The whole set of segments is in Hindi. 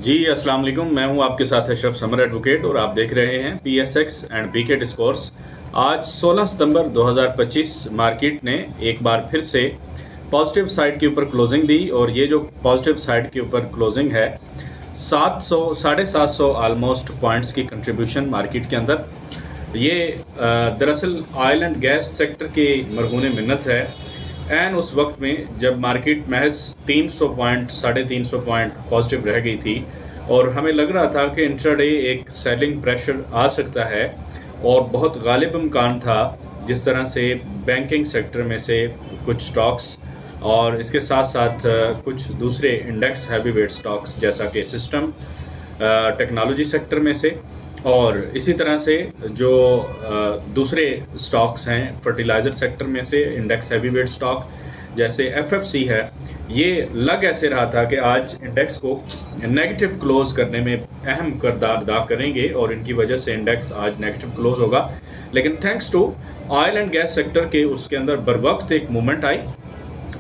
जी अस्सलाम वालेकुम। मैं हूं आपके साथ अशरफ समर एडवोकेट और आप देख रहे हैं PSX एंड BK डिस्कोर्स। आज 16 सितंबर 2025 मार्केट ने एक बार फिर से पॉजिटिव साइड के ऊपर क्लोजिंग दी और ये जो पॉजिटिव साइड के ऊपर क्लोजिंग है 700 750 ऑलमोस्ट पॉइंट्स की कंट्रीब्यूशन मार्केट के अंदर। ये दरअसल ऑयल एंड गैस सेक्टर की मरहून मिन्नत है एंड उस वक्त में जब मार्केट महज 300 पॉइंट 350 पॉइंट पॉजिटिव रह गई थी और हमें लग रहा था कि इंट्राडे एक सेलिंग प्रेशर आ सकता है और बहुत गालिब इम्कान था जिस तरह से बैंकिंग सेक्टर में से कुछ स्टॉक्स और इसके साथ साथ कुछ दूसरे इंडेक्स हैवी वेट स्टॉक्स जैसा कि सिस्टम टेक्नोलॉजी सेक्टर में से और इसी तरह से जो दूसरे स्टॉक्स हैं फर्टिलाइज़र सेक्टर में से इंडेक्स हैवी वेट स्टॉक जैसे FFC है, ये लग ऐसे रहा था कि आज इंडेक्स को नेगेटिव क्लोज करने में अहम किरदार अदा करेंगे और इनकी वजह से इंडेक्स आज नेगेटिव क्लोज होगा। लेकिन thanks to oil and gas sector के उसके अंदर बर वक्त एक मूवमेंट आई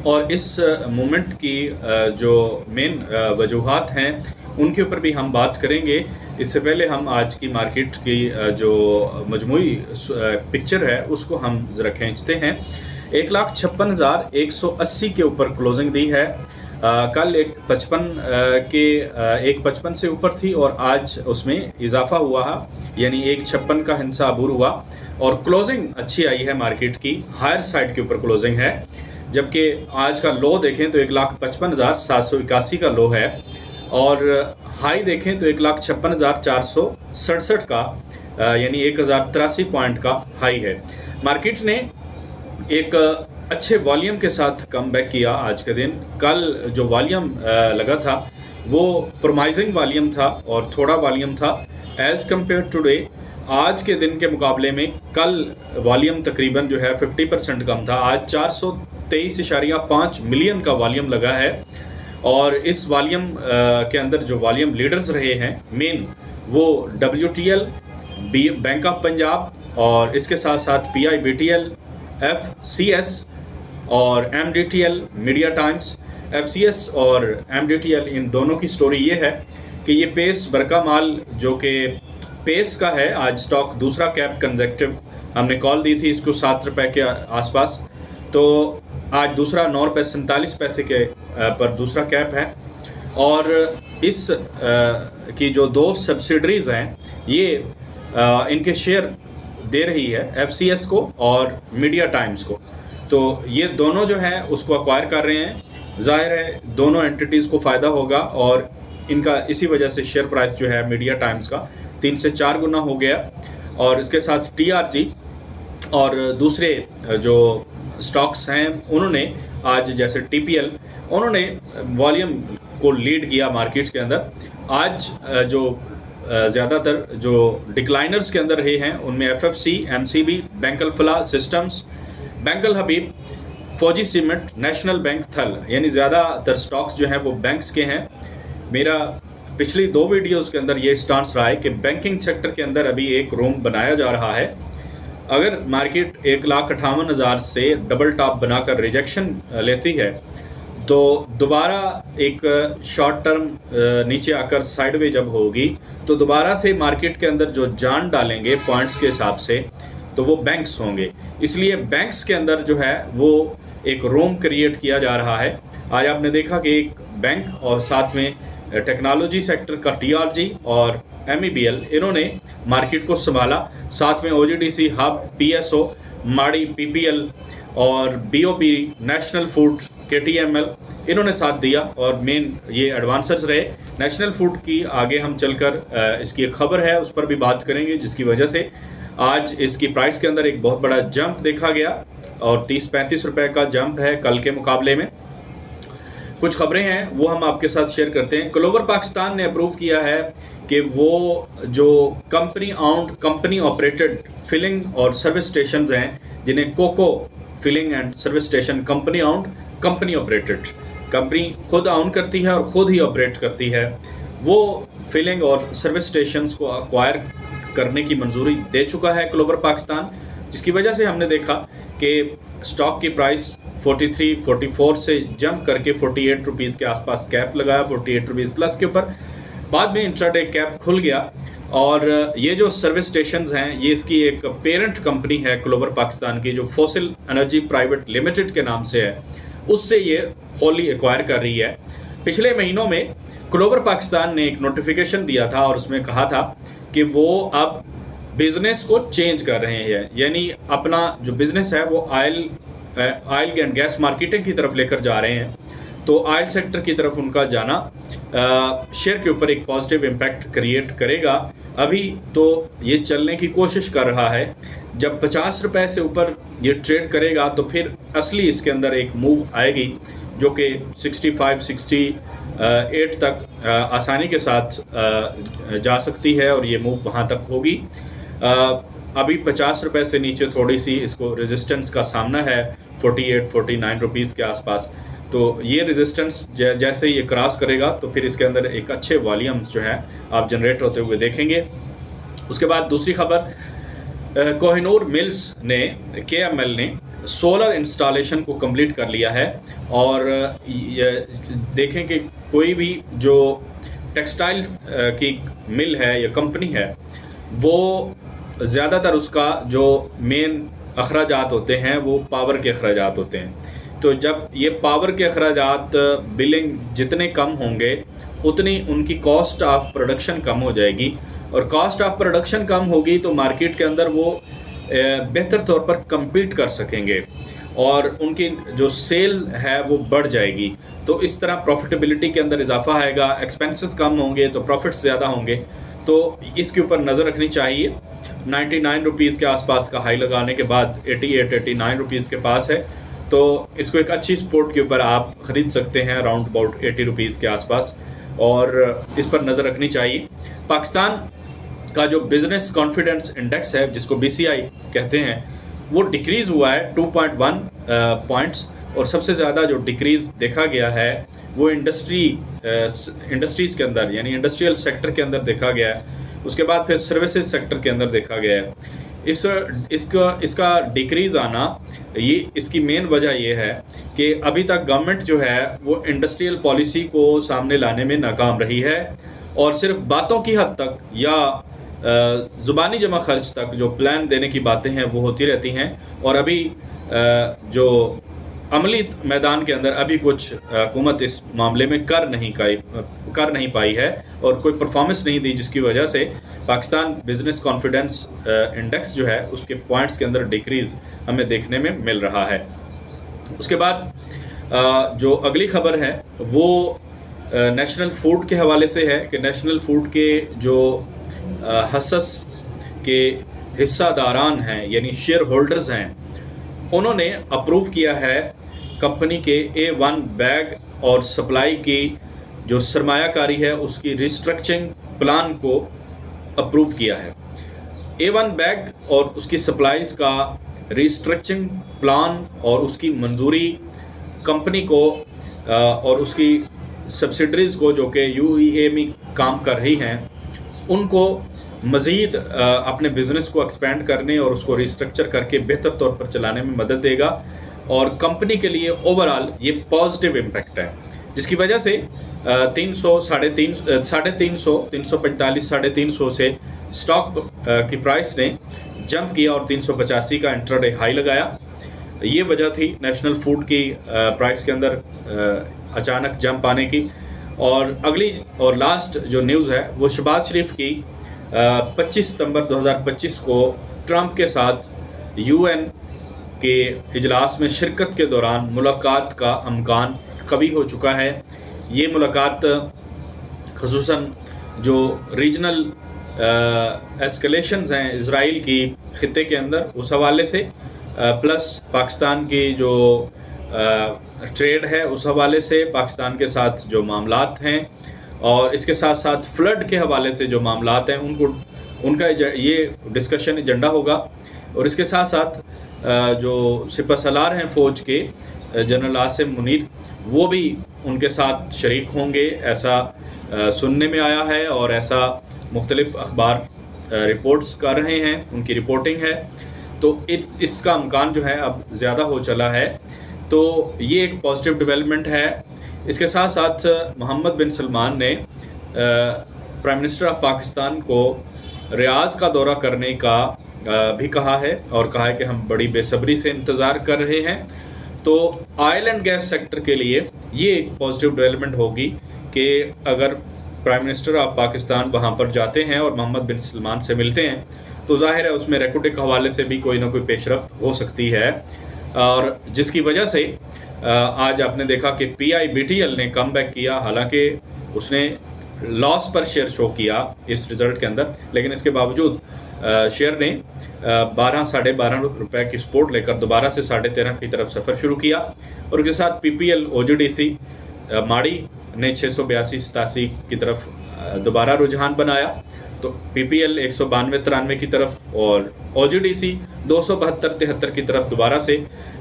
और इस मूवमेंट की जो मेन वजूहात हैं उनके ऊपर भी हम बात करेंगे। इससे पहले हम आज की मार्केट की जो मजमूई पिक्चर है उसको हम ज़रा खींचते हैं। 1,56,180 के ऊपर क्लोजिंग दी है। कल 1,55 से ऊपर थी और आज उसमें इजाफा हुआ है, यानी 1,56 का हिस्सा अबूर हुआ और क्लोजिंग अच्छी आई है मार्केट की, हायर साइड के ऊपर क्लोजिंग है। जबकि आज का लो देखें तो 1,55,781 का लो है और हाई देखें तो 1,56,467 का यानी 1,083 पॉइंट का हाई है। मार्केट ने एक अच्छे वॉल्यूम के साथ कम बैक किया आज के दिन। कल जो वॉल्यूम लगा था वो प्रोमाइजिंग वॉल्यूम था और थोड़ा वॉल्यूम था एज़ कम्पेयर टुडे। आज के दिन के मुकाबले में कल वॉल्यूम तकरीबन जो है 50% कम था। आज 423.5 मिलियन का वॉल्यूम लगा है और इस वॉल्यूम के अंदर जो वॉल्यूम लीडर्स रहे हैं मेन वो WTL, बैंक ऑफ पंजाब और इसके साथ साथ PIBTL, FCS और MDTL, मीडिया टाइम्स। FCS और MDTL इन दोनों की स्टोरी ये है कि ये पेस बरका माल जो कि पेस का है, आज स्टॉक दूसरा कैप कंजेक्टिव हमने कॉल दी थी इसको 7 रुपये के आसपास, तो आज दूसरा 9 रुपये 47 पैसे के पर दूसरा कैप है। और इस की जो दो सब्सिडरीज़ हैं ये इनके शेयर दे रही है FCS को और मीडिया टाइम्स को, तो ये दोनों जो है उसको अक्वायर कर रहे हैं। ज़ाहिर है दोनों एंटिटीज़ को फ़ायदा होगा और इनका इसी वजह से शेयर प्राइस जो है मीडिया टाइम्स का 3 से 4 गुना हो गया और इसके साथ TRG और दूसरे जो स्टॉक्स हैं उन्होंने आज जैसे TPL उन्होंने वॉल्यूम को लीड किया मार्केट्स के अंदर। आज जो ज़्यादातर जो डिक्लाइनर्स के अंदर रहे हैं उनमें FFC, MCB, बैंकल फला सिस्टम्स, बैंकल हबीब, फौजी सीमेंट, नेशनल बैंक, थल, यानी ज़्यादातर स्टॉक्स जो हैं वो बैंक्स के हैं। मेरा पिछली 2 वीडियोज़ के अंदर ये स्टांस रहा है कि बैंकिंग सेक्टर के अंदर अभी एक रूम बनाया जा रहा है। अगर मार्केट 1,58,000 से डबल टॉप बनाकर रिजेक्शन लेती है तो दोबारा एक शॉर्ट टर्म नीचे आकर साइडवे जब होगी तो दोबारा से मार्केट के अंदर जो जान डालेंगे पॉइंट्स के हिसाब से तो वो बैंक्स होंगे। इसलिए बैंक्स के अंदर जो है वो एक रूम क्रिएट किया जा रहा है। आज आपने देखा कि एक बैंक और साथ में टेक्नोलॉजी सेक्टर का TRG और MEBL इन्होंने मार्केट को संभाला, साथ में OGDC, हब, PSO, माड़ी, PPL और BOP, नेशनल फूड, KTML इन्होंने साथ दिया और मेन ये एडवांसर्स रहे। नेशनल फूड की आगे हम चलकर इसकी एक खबर है उस पर भी बात करेंगे जिसकी वजह से आज इसकी प्राइस के अंदर एक बहुत बड़ा जंप देखा गया और 30-35 रुपये का जंप है कल के मुकाबले में। कुछ खबरें हैं वो हम आपके साथ शेयर करते हैं। क्लोवर पाकिस्तान ने अप्रूव किया है कि वो जो company owned, company operated filling और सर्विस स्टेशंस हैं जिन्हें COCO filling and service station company owned, company operated, company खुद ऑन करती है और ख़ुद ही ऑपरेट करती है, वो फिलिंग और सर्विस स्टेशंस को अक्वायर करने की मंजूरी दे चुका है क्लोवर पाकिस्तान, जिसकी वजह से हमने देखा कि स्टॉक की प्राइस 43-44 से जंप करके 48 रुपीज़ के आसपास कैप लगाया, 48 रुपीज़ प्लस के ऊपर। बाद में इंट्राडे कैप खुल गया और ये जो सर्विस स्टेशंस हैं ये इसकी एक पेरेंट कंपनी है क्लोवर पाकिस्तान की, जो फोसिल एनर्जी प्राइवेट लिमिटेड के नाम से है, उससे ये होली एक्वायर कर रही है। पिछले महीनों में क्लोवर पाकिस्तान ने एक नोटिफिकेशन दिया था और उसमें कहा था कि वो अब बिजनेस को चेंज कर रहे हैं, यानी अपना जो बिजनेस है वो ऑयल एंड गैस मार्केटिंग की तरफ लेकर जा रहे हैं। तो ऑयल सेक्टर की तरफ उनका जाना शेयर के ऊपर एक पॉजिटिव इम्पैक्ट क्रिएट करेगा। अभी तो ये चलने की कोशिश कर रहा है, जब 50 रुपए से ऊपर ये ट्रेड करेगा तो फिर असली इसके अंदर एक मूव आएगी जो कि 65-68 तक आसानी के साथ जा सकती है और ये मूव वहाँ तक होगी। अभी 50 रुपए से नीचे थोड़ी सी इसको रेजिस्टेंस का सामना है 48-49 रुपीज़ के आसपास। तो ये रेजिस्टेंस जैसे ये क्रॉस करेगा तो फिर इसके अंदर एक अच्छे वॉल्यूम्स जो है आप जनरेट होते हुए देखेंगे। उसके बाद दूसरी खबर, कोहिनूर मिल्स ने KML ने सोलर इंस्टॉलेशन को कंप्लीट कर लिया है और देखें कि कोई भी जो टेक्सटाइल की मिल है या कंपनी है वो ज़्यादातर उसका जो मेन अखराजात होते हैं वो पावर के अखराजात होते हैं। तो जब ये पावर के अखराजात बिलिंग जितने कम होंगे उतनी उनकी कॉस्ट ऑफ प्रोडक्शन कम हो जाएगी और कॉस्ट ऑफ प्रोडक्शन कम होगी तो मार्केट के अंदर वो बेहतर तौर पर compete कर सकेंगे और उनकी जो सेल है वो बढ़ जाएगी। तो इस तरह प्रॉफिटेबिलिटी के अंदर इजाफा आएगा, एक्सपेंसेस कम होंगे तो प्रॉफिट्स ज़्यादा होंगे। तो इसके ऊपर नज़र रखनी चाहिए। 99 रुपीज़ के आसपास का हाई लगाने के बाद 88-89 रुपीज़ के पास है, तो इसको एक अच्छी सपोर्ट के ऊपर आप ख़रीद सकते हैं अराउंड अबाउट 80 रुपीज़ के आसपास, और इस पर नज़र रखनी चाहिए। पाकिस्तान का जो बिज़नेस कॉन्फिडेंस इंडेक्स है जिसको BCI कहते हैं वो डिक्रीज़ हुआ है 2.1 पॉइंट्स, और सबसे ज़्यादा जो डिक्रीज़ देखा गया है वो इंडस्ट्रीज़ के अंदर यानी इंडस्ट्रियल सेक्टर के अंदर देखा गया है। उसके बाद फिर सर्विसेज सेक्टर के अंदर देखा गया है। इसका डिक्रीज़ आना इसकी मेन वजह ये है कि अभी तक गवर्नमेंट जो है वो इंडस्ट्रियल पॉलिसी को सामने लाने में नाकाम रही है और सिर्फ बातों की हद तक या ज़ुबानी जमा खर्च तक जो प्लान देने की बातें हैं वो होती रहती हैं, और अभी जो अमली मैदान के अंदर अभी कुछ हुकूमत इस मामले में कर नहीं पाई है और कोई परफॉर्मेंस नहीं दी, जिसकी वजह से पाकिस्तान बिज़नेस कॉन्फिडेंस इंडेक्स जो है उसके पॉइंट्स के अंदर डिक्रीज़ हमें देखने में मिल रहा है। उसके बाद जो अगली खबर है वो नेशनल फूड के हवाले से है कि नेशनल फूड के जो हसस के हिस्सादारान हैं यानी शेयर होल्डर्स हैं, उन्होंने अप्रूव किया है कंपनी के A1 बैग और सप्लाई की जो सरमायाकारी है उसकी रिस्ट्रक्चरिंग प्लान को अप्रूव किया है। A1 बैग और उसकी सप्लाईज़ का रिस्ट्रक्चरिंग प्लान और उसकी मंजूरी कंपनी को और उसकी सब्सिडरीज़ को जो कि UAE में काम कर रही हैं उनको मज़ीद अपने बिज़नेस को एक्सपेंड करने और उसको रिस्ट्रक्चर करके बेहतर तौर पर चलाने में मदद देगा, और कंपनी के लिए ओवरऑल ये पॉजिटिव इम्पैक्ट है, जिसकी वजह से 345 से स्टॉक की प्राइस ने जंप किया और 385 का इंट्राडे हाई लगाया। ये वजह थी नेशनल फूड की प्राइस के अंदर अचानक जंप आने की। और अगली और लास्ट जो न्यूज़ है वो शहबाज शरीफ की 25 सितंबर 2025 को ट्रंप के साथ UN के इजलास में शिरकत के दौरान मुलाकात का अमकान कवी हो चुका है। ये मुलाकात ख़ुसूसन जो रीजनल एस्केलेशंस हैं इज़राइल की ख़ित्ते के अंदर उस हवाले से, प्लस पाकिस्तान की जो ट्रेड है उस हवाले से, पाकिस्तान के साथ जो मामलात हैं, और इसके साथ साथ फ्लड के हवाले से जो मामलात हैं उनका ये डिस्कशन एजेंडा होगा। और इसके साथ साथ जो सिपहसालार हैं फ़ौज के जनरल आसिम मुनीर वो भी उनके साथ शरीक होंगे, ऐसा सुनने में आया है और ऐसा मुख्तलिफ़ अखबार रिपोर्ट्स कर रहे हैं, उनकी रिपोर्टिंग है। तो इसका अमकान जो है अब ज़्यादा हो चला है, तो ये एक पॉजिटिव डेवलपमेंट है। इसके साथ साथ मोहम्मद बिन सलमान ने प्राइम मिनिस्टर ऑफ पाकिस्तान को रियाज का दौरा करने का भी कहा है, और कहा है कि हम बड़ी बेसब्री से इंतज़ार कर रहे हैं। तो ऑयल एंड गैस सेक्टर के लिए ये एक पॉजिटिव डेवलपमेंट होगी कि अगर प्राइम मिनिस्टर ऑफ पाकिस्तान वहाँ पर जाते हैं और मोहम्मद बिन सलमान से मिलते हैं तो जाहिर है उसमें रेक्रूटिंग के हवाले से भी कोई ना कोई पेशरफ्त हो सकती है, और जिसकी वजह से आज आपने देखा कि PIBTL ने कम बैक किया। हालांकि उसने लॉस पर शेयर शो किया इस रिज़ल्ट के अंदर, लेकिन इसके बावजूद शेयर ने 12-12.5 रुपए की सपोर्ट लेकर दोबारा से 13.5 की तरफ सफ़र शुरू किया, और उसके साथ PPL OGDC माड़ी ने 682-87 की तरफ दोबारा रुझान बनाया। तो PPL 192-93 की तरफ और OGDC 272-73 की तरफ दोबारा से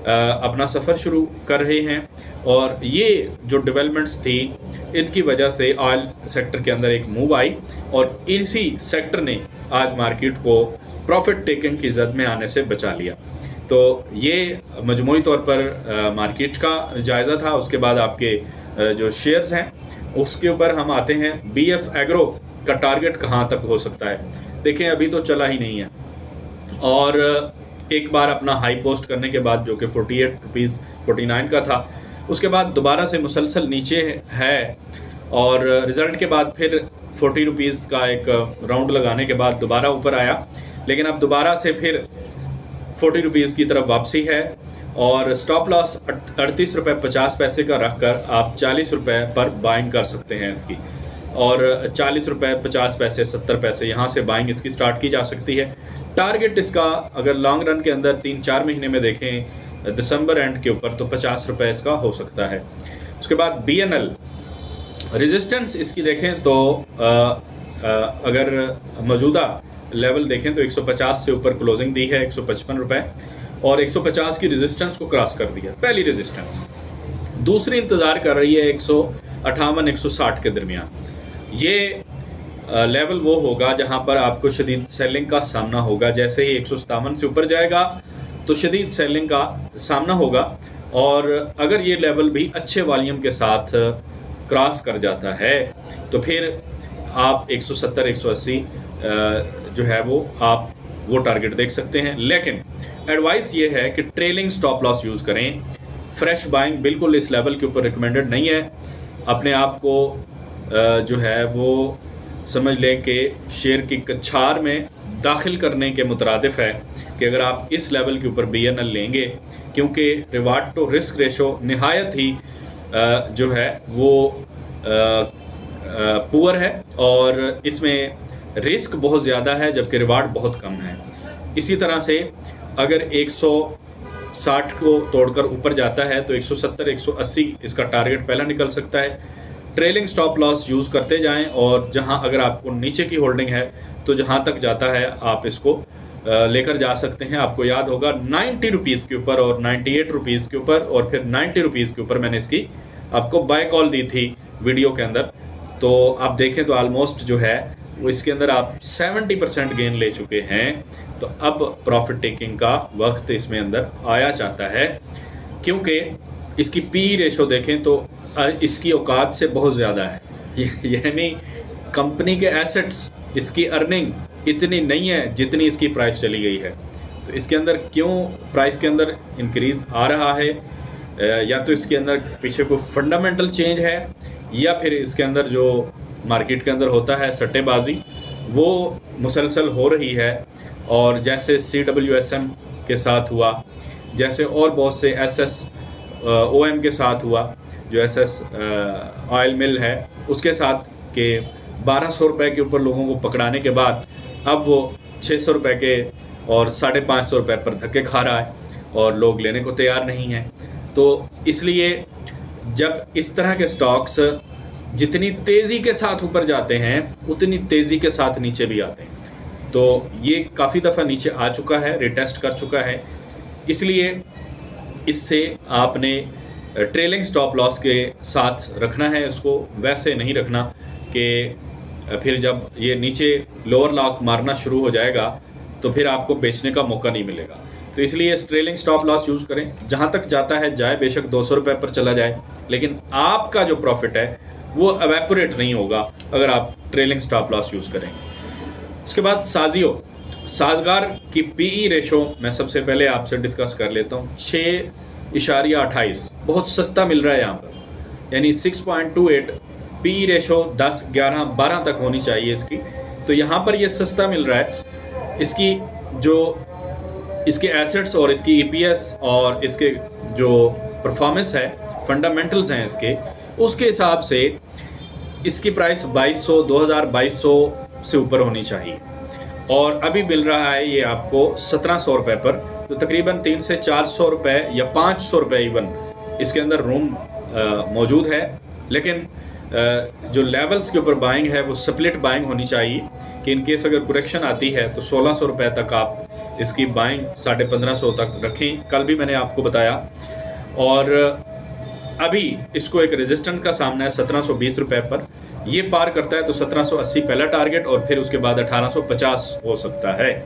अपना सफ़र शुरू कर रहे हैं। और ये जो डेवलपमेंट्स थी इनकी वजह से ऑयल सेक्टर के अंदर एक मूव आई, और इसी सेक्टर ने आज मार्केट को प्रॉफिट टेकिंग की जद में आने से बचा लिया। तो ये मजमूई तौर पर मार्केट का जायज़ा था। उसके बाद आपके जो शेयर्स हैं उसके ऊपर हम आते हैं। BF एग्रो का टारगेट कहाँ तक हो सकता है, देखें अभी तो चला ही नहीं है, और एक बार अपना हाई पोस्ट करने के बाद जो कि 48.49 का था, उसके बाद दोबारा से मुसलसल नीचे है, और रिज़ल्ट के बाद फिर 40 रुपीज़ का एक राउंड लगाने के बाद दोबारा ऊपर आया, लेकिन अब दोबारा से फिर 40 रुपीज़ की तरफ वापसी है, और स्टॉप लॉस 38 रुपये 50 पैसे का रख कर आप 40 रुपये पर बाइंग कर सकते हैं इसकी, और 40 रुपये 50 पैसे 70 पैसे यहाँ से बाइंग इसकी स्टार्ट की जा सकती है। टारगेट इसका अगर लॉन्ग रन के अंदर 3-4 महीने में देखें दिसंबर एंड के ऊपर तो 50 रुपये इसका हो सकता है। उसके बाद BNL रेजिस्टेंस इसकी देखें तो अगर मौजूदा लेवल देखें तो 150 से ऊपर क्लोजिंग दी है 155 रुपये, और 150 की रेजिस्टेंस को क्रॉस कर दिया पहली रेजिस्टेंस। दूसरी इंतज़ार कर रही है 158-160 के दरमियान। ये लेवल वो होगा जहां पर आपको शदीद सेलिंग का सामना होगा। जैसे ही 157 से ऊपर जाएगा तो शदीद सेलिंग का सामना होगा, और अगर ये लेवल भी अच्छे वॉल्यूम के साथ क्रॉस कर जाता है तो फिर आप 170-180 जो है वो टारगेट देख सकते हैं। लेकिन एडवाइस ये है कि ट्रेलिंग स्टॉप लॉस यूज़ करें। फ्रेश बाइंग बिल्कुल इस लेवल के ऊपर रिकमेंडेड नहीं है। अपने आप को जो है वो समझ लें कि शेयर की कछार में दाखिल करने के मुतरादिफ है कि अगर आप इस लेवल के ऊपर BNL लेंगे, क्योंकि रिवार्ड टू रिस्क रेशो नहायत ही जो है वो पुअर है, और इसमें रिस्क बहुत ज़्यादा है जबकि रिवार्ड बहुत कम है। इसी तरह से अगर 160 को तोड़कर ऊपर जाता है तो 170-180 इसका टारगेट पहला निकल सकता है। ट्रेलिंग स्टॉप लॉस यूज़ करते जाएं, और जहां अगर आपको नीचे की होल्डिंग है तो जहां तक जाता है आप इसको लेकर जा सकते हैं। आपको याद होगा 90 रुपीज़ के ऊपर और 98 रुपीज़ के ऊपर और फिर 90 रुपीज़ के ऊपर मैंने इसकी आपको बाय कॉल दी थी वीडियो के अंदर। तो आप देखें तो ऑलमोस्ट जो है वो इसके अंदर आप 70% गेन ले चुके हैं। तो अब प्रॉफिट टेकिंग का वक्त इसमें अंदर आया चाहता है, क्योंकि इसकी PE रेशो देखें तो इसकी औकात से बहुत ज़्यादा है। यानी कंपनी के एसेट्स, इसकी अर्निंग इतनी नहीं है जितनी इसकी प्राइस चली गई है। तो इसके अंदर क्यों प्राइस के अंदर इंक्रीज़ आ रहा है, या तो इसके अंदर पीछे कोई फंडामेंटल चेंज है, या फिर इसके अंदर जो मार्केट के अंदर होता है सट्टेबाजी वो मुसलसल हो रही है। और जैसे CWSM के साथ हुआ, जैसे और बहुत से SSOM के साथ हुआ, जो SS ऑयल मिल है उसके साथ के 1200 रुपये के ऊपर लोगों को पकड़ाने के बाद अब वो 600 रुपये के और 550 रुपये पर धक्के खा रहा है और लोग लेने को तैयार नहीं हैं। तो इसलिए जब इस तरह के स्टॉक्स जितनी तेज़ी के साथ ऊपर जाते हैं उतनी तेज़ी के साथ नीचे भी आते हैं। तो ये काफ़ी दफ़ा नीचे आ चुका है, रिटेस्ट कर चुका है। इसलिए इससे आपने ट्रेलिंग स्टॉप लॉस के साथ रखना है, उसको वैसे नहीं रखना कि फिर जब ये नीचे लोअर लॉक मारना शुरू हो जाएगा तो फिर आपको बेचने का मौका नहीं मिलेगा। तो इसलिए ट्रेलिंग स्टॉप लॉस यूज़ करें, जहाँ तक जाता है जाए, बेशक 200 रुपये पर चला जाए, लेकिन आपका जो प्रॉफिट है वो एवेपोरेट नहीं होगा अगर आप ट्रेलिंग स्टॉप लॉस यूज़ करेंगे। उसके बाद साजियो, साजगार की पीई रेशो मैं सबसे पहले आपसे डिस्कस कर लेता हूँ। 6.28 बहुत सस्ता मिल रहा है यहाँ पर, यानी 6.28 पीई रेशो 10, 11, 12 तक होनी चाहिए इसकी। तो यहाँ पर ये सस्ता मिल रहा है। इसकी जो इसके एसेट्स और इसकी ईपीएस और इसके जो परफॉर्मेंस है, फंडामेंटल्स हैं इसके, उसके हिसाब से इसकी प्राइस 2200 2200 से ऊपर होनी चाहिए, और अभी मिल रहा है ये आपको 1700 रुपये पर। तो तकरीबन 300 से 400 रुपये या 500 रुपये इवन इसके अंदर रूम मौजूद है। लेकिन जो लेवल्स के ऊपर बाइंग है वो स्प्लिट बाइंग होनी चाहिए कि इन केस अगर करेक्शन आती है तो 1600 रुपये तक आप इसकी बाइंग 1550 तक रखें, कल भी मैंने आपको बताया। और अभी इसको एक रेजिस्टेंट का सामना है 1720 रुपये पर, ये पार करता है तो 1780 पहला टारगेट, और फिर उसके बाद 1850 हो सकता है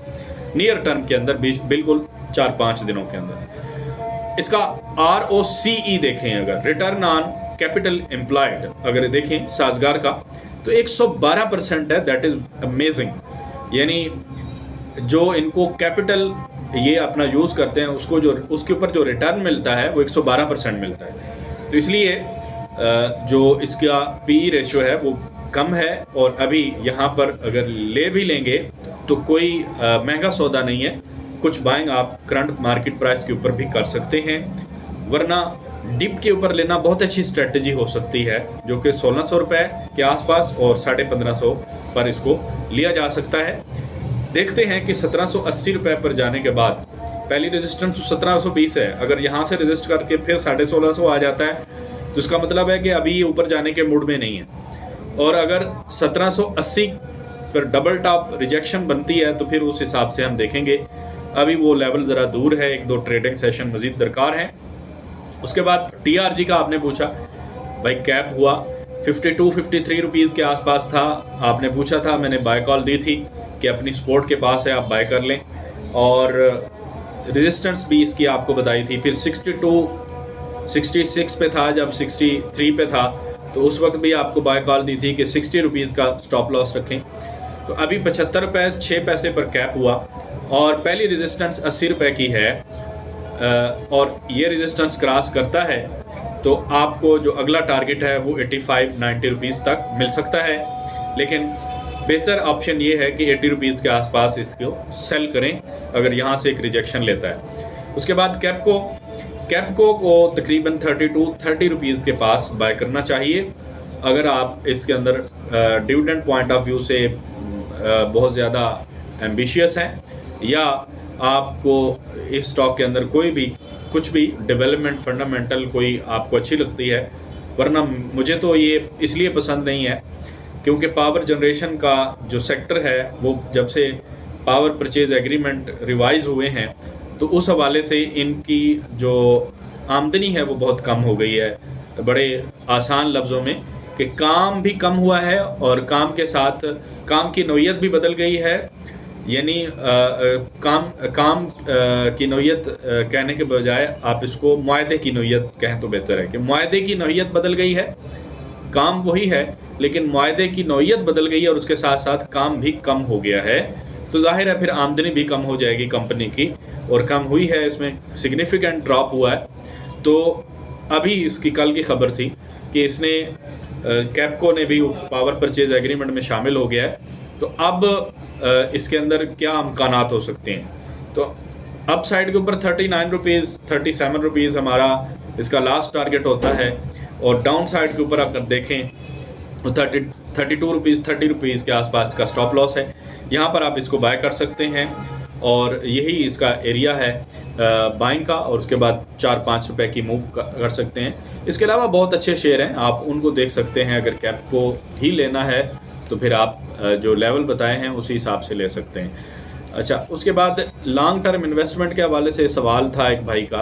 नियर टर्म के अंदर, बिल्कुल 4-5 दिनों के अंदर। इसका ROCE देखें, अगर रिटर्न ऑन कैपिटल एम्प्लॉयड अगर देखें साजगार का, तो 112% है। That is amazing. यानी जो इनको कैपिटल ये अपना यूज़ करते हैं उसको जो उसके ऊपर जो रिटर्न मिलता है वो 112% मिलता है। तो इसलिए जो इसका पी रेशो है वो कम है, और अभी यहाँ पर अगर ले भी लेंगे तो कोई महंगा सौदा नहीं है। कुछ बाइंग आप करंट मार्केट प्राइस के ऊपर भी कर सकते हैं, वरना डिप के ऊपर लेना बहुत अच्छी स्ट्रेटजी हो सकती है, जो कि 1600 रुपये के आसपास और 1550 पर इसको लिया जा सकता है। देखते हैं कि 1780 रुपये पर जाने के बाद पहली रेजिस्टेंस तो 1720 है, अगर यहाँ से रेजिस्ट करके फिर 1650 आ जाता है तो इसका मतलब है कि अभी ये ऊपर जाने के मूड में नहीं है। और अगर 1780 पर डबल टॉप रिजेक्शन बनती है तो फिर उस हिसाब से हम देखेंगे। अभी वो लेवल ज़रा दूर है, 1-2 ट्रेडिंग सेशन मज़ीद दरकार हैं। उसके बाद TRG का आपने पूछा, भाई कैप हुआ 52-53 रुपीज़ के आसपास था, आपने पूछा था, मैंने बाय कॉल दी थी कि अपनी सपोर्ट के पास है, आप बाय कर लें। और रेजिस्टेंस भी इसकी आपको बताई थी। फिर 66 पे था, जब 63 पे था तो उस वक्त भी आपको बाय कॉल दी थी कि 60 रुपीज़ का स्टॉप लॉस रखें। तो अभी 75 रुपये 6 पैसे पर कैप हुआ, और पहली रेजिस्टेंस 80 रुपये की है, और ये रेजिस्टेंस क्रॉस करता है तो आपको जो अगला टारगेट है वो 85-90 रुपीज़ तक मिल सकता है। लेकिन बेहतर ऑप्शन ये है कि 80 रुपीज़ के आसपास इसको सेल करें अगर यहाँ से एक रिजेक्शन लेता है। उसके बाद कैपको को तकरीबन 32-30 रुपीज़ के पास बाय करना चाहिए। अगर आप इसके अंदर डिविडेंड पॉइंट ऑफ व्यू से बहुत ज़्यादा एम्बिशियस हैं, या आपको इस स्टॉक के अंदर कोई भी कुछ भी डेवलपमेंट फंडामेंटल कोई आपको अच्छी लगती है। वरना मुझे तो ये इसलिए पसंद नहीं है क्योंकि पावर जनरेशन का जो सेक्टर है वो जब से पावर परचेज एग्रीमेंट रिवाइज हुए हैं तो उस हवाले से इनकी जो आमदनी है वो बहुत कम हो गई है। बड़े आसान लफ्ज़ों में कि काम भी कम हुआ है और काम के साथ काम की नौयत भी बदल गई है। यानी काम की नौयत कहने के बजाय आप इसको मुआहदे की नौयत कहें तो बेहतर है कि मुआहदे की नौयत बदल गई है। काम वही है लेकिन मुआहदे की नौयत बदल गई है और उसके साथ साथ काम भी कम हो गया है। तो जाहिर है फिर आमदनी भी कम हो जाएगी कंपनी की, और कम हुई है, इसमें सिग्निफिकेंट ड्रॉप हुआ है। तो अभी इसकी कल की खबर थी कि इसने कैपको ने भी पावर परचेज एग्रीमेंट में शामिल हो गया है। तो अब इसके अंदर क्या इम्कानात हो सकते हैं। तो अप साइड के ऊपर 39 रुपीज़ 37 रुपीज़ हमारा इसका लास्ट टारगेट होता है, और डाउन साइड के ऊपर अगर देखें तो 32 रुपीज़ 30 रुपीज़ के आसपास का स्टॉप लॉस है। यहाँ पर आप इसको बाय कर सकते हैं और यही इसका एरिया है बाइंग का, और उसके बाद 4-5 रुपए की मूव कर सकते हैं। इसके अलावा बहुत अच्छे शेयर हैं, आप उनको देख सकते हैं। अगर कैप को ही लेना है तो फिर आप जो लेवल बताए हैं उसी हिसाब से ले सकते हैं। अच्छा, उसके बाद लॉन्ग टर्म इन्वेस्टमेंट के हवाले से सवाल था एक भाई का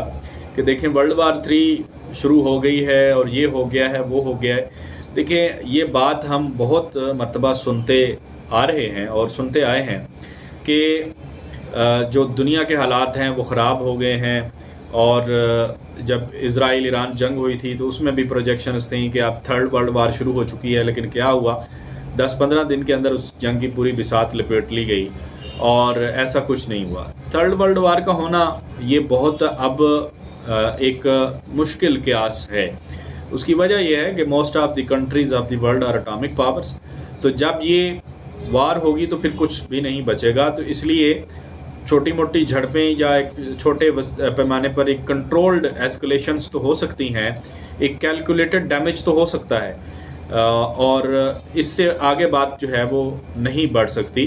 कि देखें World War 3 शुरू हो गई है और ये हो गया है वो हो गया है। देखिए ये बात हम बहुत मरतबा सुनते आ रहे हैं और सुनते आए हैं कि जो दुनिया के हालात हैं वो ख़राब हो गए हैं और जब इज़राइल ईरान जंग हुई थी तो उसमें भी प्रोजेक्शंस थी कि अब थर्ड वर्ल्ड वार शुरू हो चुकी है, लेकिन क्या हुआ 10-15 दिन के अंदर उस जंग की पूरी बिसात लपेट ली गई और ऐसा कुछ नहीं हुआ। थर्ड वर्ल्ड वार का होना ये बहुत अब एक मुश्किल क्यास है। उसकी वजह यह है कि most of the countries of the world are atomic powers. तो जब ये वार होगी तो फिर कुछ भी नहीं बचेगा। तो इसलिए छोटी मोटी झड़पें या एक छोटे पैमाने पर एक कंट्रोल्ड एस्केलेशंस तो हो सकती हैं, एक कैलकुलेटेड डैमेज तो हो सकता है, और इससे आगे बात जो है वो नहीं बढ़ सकती,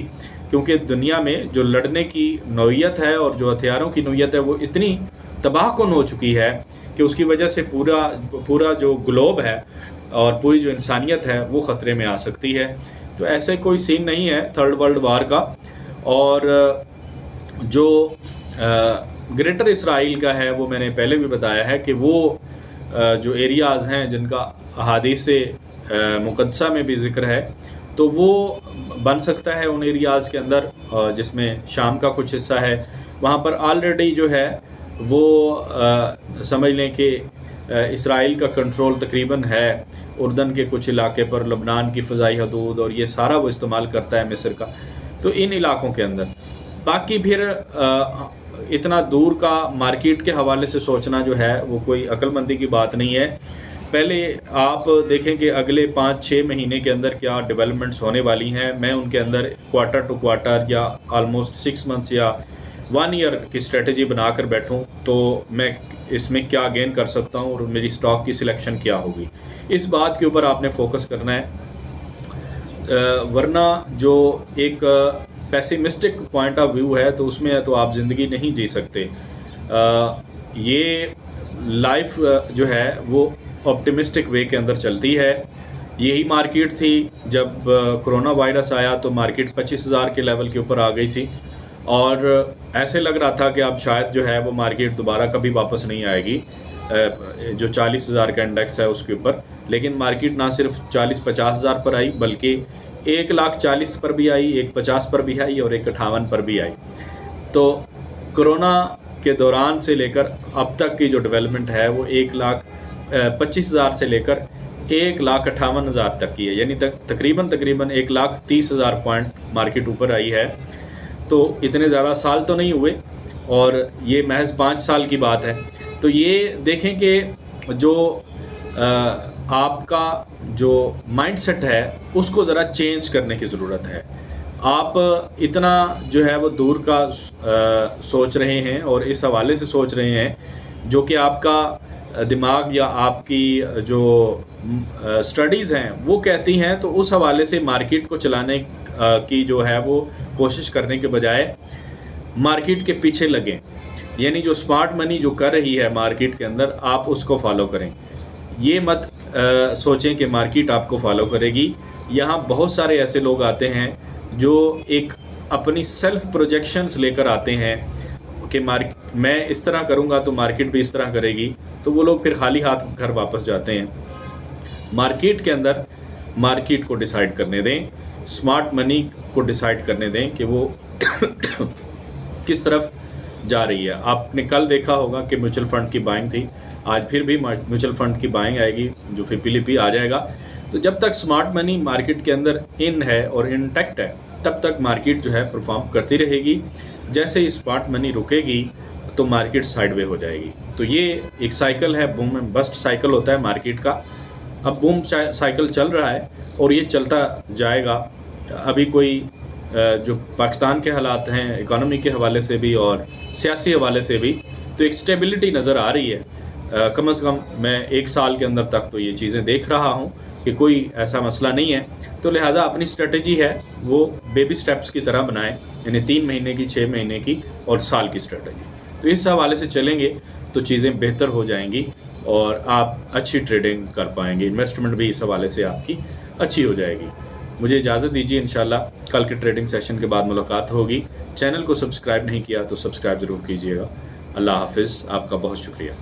क्योंकि दुनिया में जो लड़ने की नौइयत है और जो हथियारों की नौइयत है वो इतनी तबाहकुन हो चुकी है कि उसकी वजह से पूरा जो ग्लोब है और पूरी जो इंसानियत है वो ख़तरे में आ सकती है। तो ऐसे कोई सीन नहीं है थर्ड वर्ल्ड वार का। और जो ग्रेटर इसराइल का है वो मैंने पहले भी बताया है कि वो जो एरियाज़ हैं जिनका अहादीस मुक़द्दसा में भी ज़िक्र है, तो वो बन सकता है उन एरियाज़ के अंदर, जिसमें शाम का कुछ हिस्सा है, वहाँ पर ऑलरेडी जो है वो समझ लें कि इसराइल का कंट्रोल तकरीबन है। उर्दन के कुछ इलाके पर, लबनान की फ़ज़ाई हदूद और ये सारा वो इस्तेमाल करता है मिस्र का। तो इन इलाकों के अंदर बाकी फिर इतना दूर का मार्केट के हवाले से सोचना जो है वो कोई अक्लमंदी की बात नहीं है। पहले आप देखें कि अगले 5-6 महीने के अंदर क्या डेवलपमेंट्स होने वाली हैं। मैं उनके अंदर क्वार्टर टू क्वार्टर या ऑलमोस्ट 6 मंथ्स या 1 ईयर की स्ट्रेटजी बनाकर बैठूं तो मैं इसमें क्या गेन कर सकता हूं और मेरी स्टॉक की सिलेक्शन क्या होगी, इस बात के ऊपर आपने फोकस करना है। वरना जो एक पेसिमिस्टिक पॉइंट ऑफ व्यू है तो उसमें तो आप ज़िंदगी नहीं जी सकते। ये लाइफ जो है वो ऑप्टिमिस्टिक वे के अंदर चलती है। यही मार्केट थी जब कोरोना वायरस आया तो मार्केट 25,000 के लेवल के ऊपर आ गई थी और ऐसे लग रहा था कि अब शायद जो है वो मार्केट दोबारा कभी वापस नहीं आएगी जो 40,000 का इंडेक्स है उसके ऊपर। लेकिन मार्केट ना सिर्फ 40-50 हज़ार पर आई बल्कि 1,40,000 पर भी आई, 1,50 पर भी आई और 1,58 पर भी आई। तो कोरोना के दौरान से लेकर अब तक की जो डेवलपमेंट है वो 1,25,000 से लेकर 1,58,000 तक की है, यानी तकरीबन 1,30,000 पॉइंट मार्केट ऊपर आई है। तो इतने ज़्यादा साल तो नहीं हुए और ये महज 5 साल की बात है। तो ये देखें कि जो आपका जो माइंडसेट है उसको ज़रा चेंज करने की ज़रूरत है। आप इतना जो है वो दूर का सोच रहे हैं और इस हवाले से सोच रहे हैं जो कि आपका दिमाग या आपकी जो स्टडीज़ हैं वो कहती हैं, तो उस हवाले से मार्केट को चलाने की जो है वो कोशिश करने के बजाय मार्केट के पीछे लगें। यानी जो स्मार्ट मनी जो कर रही है मार्केट के अंदर आप उसको फॉलो करें। ये मत सोचें कि मार्केट आपको फॉलो करेगी। यहाँ बहुत सारे ऐसे लोग आते हैं जो एक अपनी सेल्फ प्रोजेक्शंस लेकर आते हैं कि मैं इस तरह करूँगा तो मार्केट भी इस तरह करेगी, तो वो लोग फिर खाली हाथ घर वापस जाते हैं। मार्केट के अंदर मार्केट को डिसाइड करने दें, स्मार्ट मनी को डिसाइड करने दें कि वो किस तरफ जा रही है। आपने कल देखा होगा कि म्यूचुअल फंड की बाइंग थी, आज फिर भी म्यूचुअल फंड की बाइंग आएगी जो फिर आ जाएगा। तो जब तक स्मार्ट मनी मार्केट के अंदर इन है और इंटैक्ट है तब तक मार्केट जो है परफॉर्म करती रहेगी। जैसे ही स्मार्ट मनी रुकेगी तो मार्केट साइडवे हो जाएगी। तो ये एक साइकिल है, बूम एंड बस्ट साइकिल होता है मार्केट का। अब बूम साइकिल चल रहा है और ये चलता जाएगा। अभी कोई जो पाकिस्तान के हालात हैं इकोनॉमी के हवाले से भी और सियासी हवाले से भी, तो एक स्टेबिलिटी नज़र आ रही है। कम से कम मैं 1 साल के अंदर तक तो ये चीज़ें देख रहा हूँ कि कोई ऐसा मसला नहीं है। तो लिहाजा अपनी स्ट्रेटजी है वो बेबी स्टेप्स की तरह बनाएं, यानी 3 महीने की, 6 महीने की और साल की स्ट्रेटजी। तो इस हवाले से चलेंगे तो चीज़ें बेहतर हो जाएंगी और आप अच्छी ट्रेडिंग कर पाएंगे। इन्वेस्टमेंट भी इस हवाले से आपकी अच्छी हो जाएगी। मुझे इजाज़त दीजिए, इंशाल्लाह कल के ट्रेडिंग सेशन के बाद मुलाकात होगी। चैनल को सब्सक्राइब नहीं किया तो सब्सक्राइब ज़रूर कीजिएगा। अल्लाह हाफिज़, आपका बहुत शुक्रिया।